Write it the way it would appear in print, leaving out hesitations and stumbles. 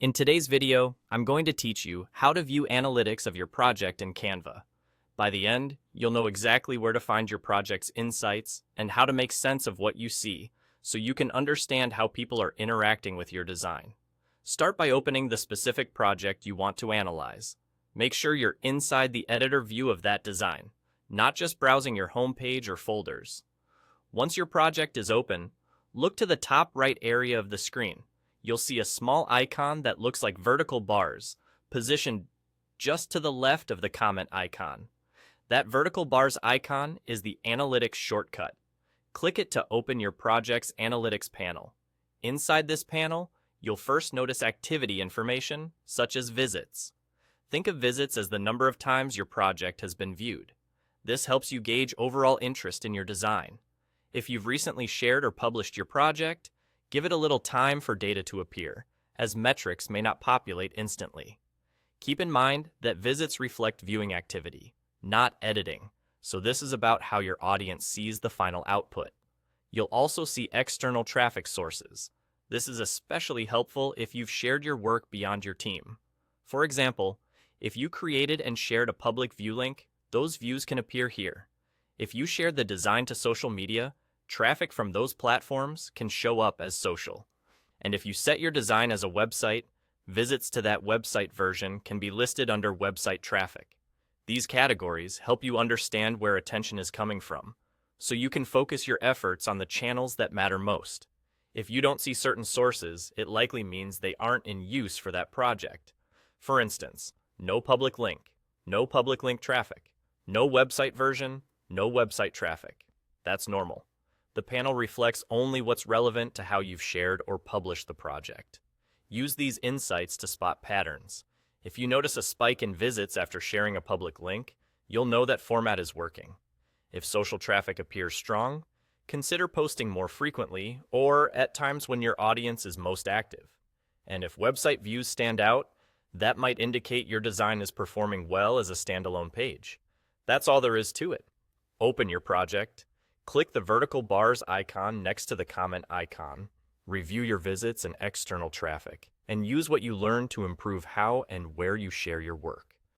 In today's video, I'm going to teach you how to view analytics of your project in Canva. By the end, you'll know exactly where to find your project's insights and how to make sense of what you see so you can understand how people are interacting with your design. Start by opening the specific project you want to analyze. Make sure you're inside the editor view of that design, not just browsing your home page or folders. Once your project is open, look to the top right area of the screen. You'll see a small icon that looks like vertical bars, positioned just to the left of the comment icon. That vertical bars icon is the Analytics shortcut. Click it to open your project's Analytics panel. Inside this panel, you'll first notice activity information, such as visits. Think of visits as the number of times your project has been viewed. This helps you gauge overall interest in your design. If you've recently shared or published your project, give it a little time for data to appear, as metrics may not populate instantly. Keep in mind that visits reflect viewing activity, not editing, so this is about how your audience sees the final output. You'll also see external traffic sources. This is especially helpful if you've shared your work beyond your team. For example, if you created and shared a public view link, those views can appear here. If you shared the design to social media, traffic from those platforms can show up as social. And if you set your design as a website, visits to that website version can be listed under website traffic. These categories help you understand where attention is coming from, so you can focus your efforts on the channels that matter most. If you don't see certain sources, it likely means they aren't in use for that project. For instance, no public link traffic, no website version, no website traffic. That's normal. The panel reflects only what's relevant to how you've shared or published the project. Use these insights to spot patterns. If you notice a spike in visits after sharing a public link, you'll know that format is working. If social traffic appears strong, consider posting more frequently or at times when your audience is most active. And if website views stand out, that might indicate your design is performing well as a standalone page. That's all there is to it. Open your project. Click the vertical bars icon next to the comment icon, review your visits and external traffic, and use what you learn to improve how and where you share your work.